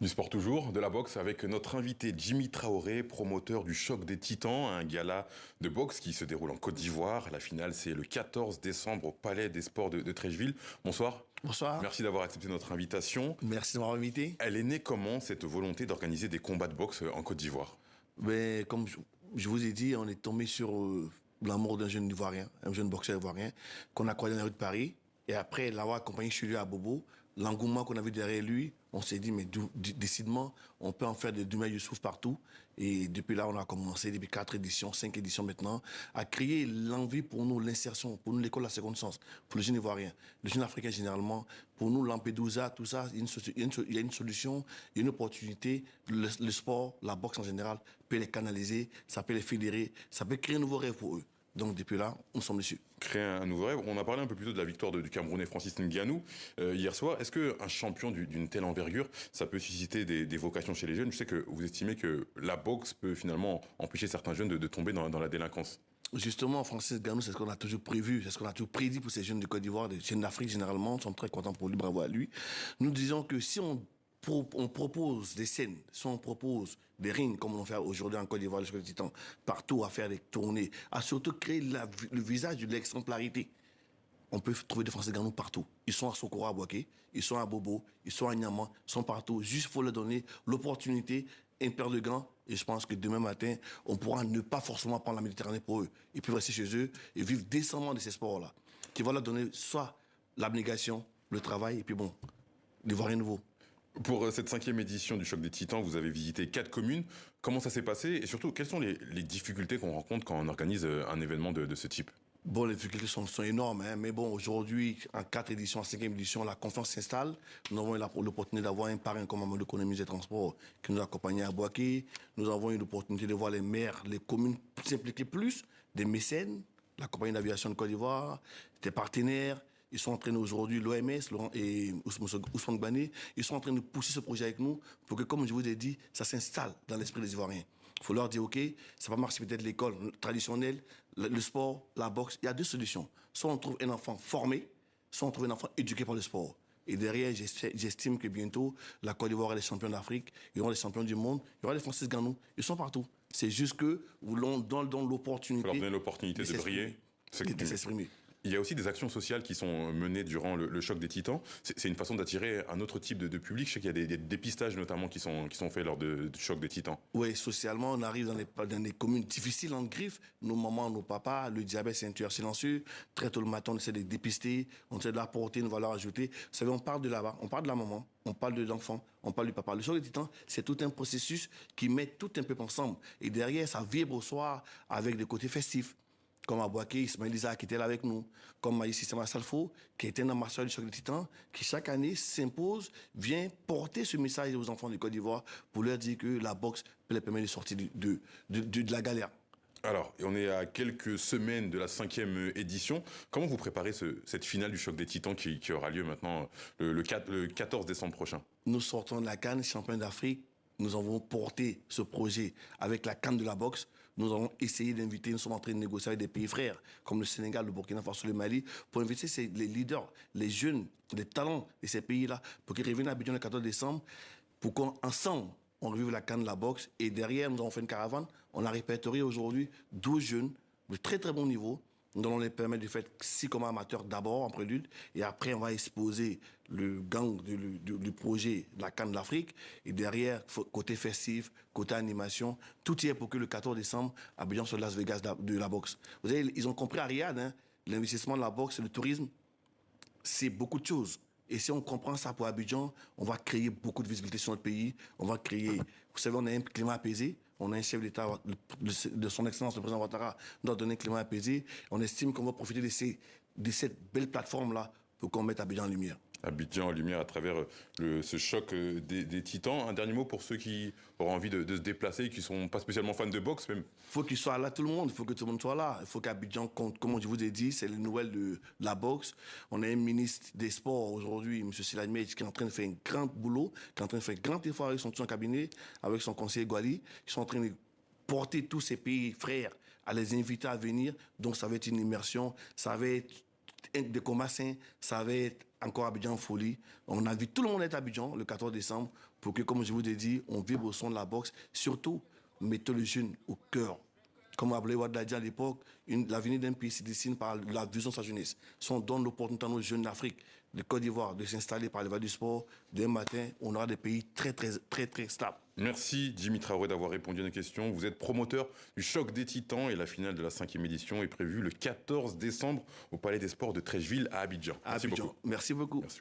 Du sport toujours, de la boxe avec notre invité Jimmy Traoré, promoteur du Choc des Titans, un gala de boxe qui se déroule en Côte d'Ivoire. La finale, c'est le 14 décembre au Palais des Sports de Treichville. Bonsoir. Bonsoir. Merci d'avoir accepté notre invitation. Merci de m'avoir invité. Elle est née comment, cette volonté d'organiser des combats de boxe en Côte d'Ivoire? Ben, comme je vous ai dit, on est tombé sur l'amour d'un jeune Ivoirien, un jeune boxeur ivoirien, qu'on a croisé dans la rue de Paris. Et après l'avoir accompagné chez lui à Bobo, l'engouement qu'on avait derrière lui, on s'est dit, mais décidément, on peut en faire du Doumé Youssouf partout. Et depuis là, on a commencé, depuis 4 éditions, 5 éditions maintenant, à créer l'envie pour nous, l'insertion, pour nous, l'école de la seconde chance, pour le jeune Ivoirien, le jeune Africain généralement, pour nous, Lampedusa, tout ça, il y a une solution, il y a une opportunité. Le sport, la boxe en général, peut les canaliser, ça peut les fédérer, ça peut créer un nouveau rêve pour eux. Donc depuis là, nous sommes dessus. Créer un nouveau rêve. On a parlé un peu plus tôt de la victoire du Camerounais Francis Ngannou hier soir. Est-ce qu'un champion d'une telle envergure, ça peut susciter des vocations chez les jeunes? Je sais que vous estimez que la boxe peut finalement empêcher certains jeunes de tomber dans la délinquance. Justement, Francis Ngannou, c'est ce qu'on a toujours prévu, c'est ce qu'on a toujours prédit pour ces jeunes de Côte d'Ivoire, des jeunes d'Afrique généralement. Nous sommes très contents pour lui, bravo à lui. Nous disons que si on propose des scènes, si on propose des rings, comme on fait aujourd'hui en Côte d'Ivoire, le Choc des Titans, partout à faire des tournées, à surtout créer le visage de l'exemplarité. On peut trouver des Français Ngannou partout. Ils sont à Sokora, à Boaké, ils sont à Bobo, ils sont à Niamey, ils sont partout. Juste, il faut leur donner l'opportunité, un paire de gants. Et je pense que demain matin, on pourra ne pas forcément prendre la Méditerranée pour eux. Ils peuvent rester chez eux et vivre décemment de ces sports-là. Qui vont leur donner soit l'abnégation, le travail, et puis bon, l'Ivoirien nouveau. Pour cette 5e édition du Choc des Titans, vous avez visité 4 communes. Comment ça s'est passé? Et surtout, quelles sont les difficultés qu'on rencontre quand on organise un événement de ce type? Bon, les difficultés sont énormes, hein, mais bon, aujourd'hui, en 4 éditions, en 5e édition, la confiance s'installe. Nous avons eu l'opportunité d'avoir un parrain comme Amadou Économie et Transport qui nous a accompagnés à Boaké. Nous avons eu l'opportunité de voir les maires, les communes s'impliquer plus, des mécènes, la compagnie d'aviation de Côte d'Ivoire, des partenaires. Ils sont en train aujourd'hui, l'OMS et Ousmane Gbané, ils sont en train de pousser ce projet avec nous pour que, comme je vous ai dit, ça s'installe dans l'esprit des Ivoiriens. Il faut leur dire, OK, ça va marcher peut-être l'école traditionnelle, le sport, la boxe. Il y a deux solutions. Soit on trouve un enfant formé, soit on trouve un enfant éduqué par le sport. Et derrière, j'estime que bientôt, la Côte d'Ivoire aura les champions d'Afrique, il y aura les champions du monde, il y aura les Francis Ngannou. Ils sont partout. C'est juste que vous leur donnez l'opportunité. Faut leur donner l'opportunité de briller. De s'exprimer. Il y a aussi des actions sociales qui sont menées durant le Choc des Titans. C'est une façon d'attirer un autre type de public. Je sais qu'il y a des dépistages notamment qui sont faits lors du Choc des Titans. Oui, socialement, on arrive dans des communes difficiles en griffe. Nos mamans, nos papas, le diabète, c'est un tueur silencieux. Très tôt le matin, on essaie de dépister, on essaie de l'apporter une valeur ajoutée. Vous savez, on parle de là-bas, on parle de la maman, on parle de l'enfant, on parle du papa. Le Choc des Titans, c'est tout un processus qui met tout un peu ensemble. Et derrière, ça vibre au soir avec des côtés festifs. Comme à Boaké, Ismaël Isaac qui était là avec nous, comme Maïs Sissama Salfo, qui était un ambassadeur du Choc des Titans, qui chaque année s'impose, vient porter ce message aux enfants de Côte d'Ivoire pour leur dire que la boxe peut les permettre de sortir de la galère. Alors, on est à quelques semaines de la 5e édition. Comment vous préparez cette finale du Choc des Titans qui aura lieu maintenant le 14 décembre prochain? Nous sortons de la CAN, champion d'Afrique. Nous avons porté ce projet avec la CAN de la boxe. Nous avons essayé d'inviter, nous sommes en train de négocier avec des pays frères, comme le Sénégal, le Burkina Faso, le Mali, pour inviter les leaders, les jeunes, les talents de ces pays-là, pour qu'ils reviennent à Abidjan le 14 décembre, pour qu'ensemble, on revive la CAN de la boxe. Et derrière, nous avons fait une caravane. On a répertorié aujourd'hui 12 jeunes de très très bon niveau. Nous allons les permettre de faire 6 combats amateurs d'abord en prélude, et après on va exposer le gang du projet de la CAN de l'Afrique, et derrière, côté festif, côté animation, tout y est pour que le 14 décembre, Abidjan soit Las Vegas de la boxe. Vous savez, ils ont compris à Riyad, hein, l'investissement de la boxe et le tourisme, c'est beaucoup de choses. Et si on comprend ça pour Abidjan, on va créer beaucoup de visibilité sur notre pays. On va créer, vous savez, on a un climat apaisé. On a un chef d'État, de son Excellence, le président Ouattara, doit donner un climat apaisé. On estime qu'on va profiter de cette belle plateforme-là pour qu'on mette Abidjan en lumière. Abidjan en lumière à travers ce choc des titans. Un dernier mot pour ceux qui auront envie de se déplacer et qui ne sont pas spécialement fans de boxe même. Il faut qu'il soit là, tout le monde. Il faut que tout le monde soit là. Il faut qu'Abidjan compte. Comme je vous ai dit, c'est les nouvelles de la boxe. On a un ministre des Sports aujourd'hui, M. Siladmej, qui est en train de faire un grand boulot, qui est en train de faire un grand effort avec son cabinet, avec son conseiller Gwali, qui sont en train de porter tous ces pays frères à les inviter à venir. Donc ça va être une immersion, ça va être des combats sains, ça va être encore Abidjan Folie. On invite tout le monde à être à Abidjan le 14 décembre pour que, comme je vous ai dit, on vibre au son de la boxe. Surtout, mettez le jeune au cœur. Comme Abdoulaye Wade l'a dit à l'époque, l'avenir d'un pays se dessine par la vision de sa jeunesse. Si on donne l'opportunité à nos jeunes d'Afrique, de Côte d'Ivoire, de s'installer par les voies du sport, demain matin, on aura des pays très stables. Merci Jimmy Traoré d'avoir répondu à nos questions. Vous êtes promoteur du Choc des Titans et la finale de la 5e édition est prévue le 14 décembre au Palais des Sports de Trècheville à Abidjan. Merci beaucoup. Merci beaucoup. Merci.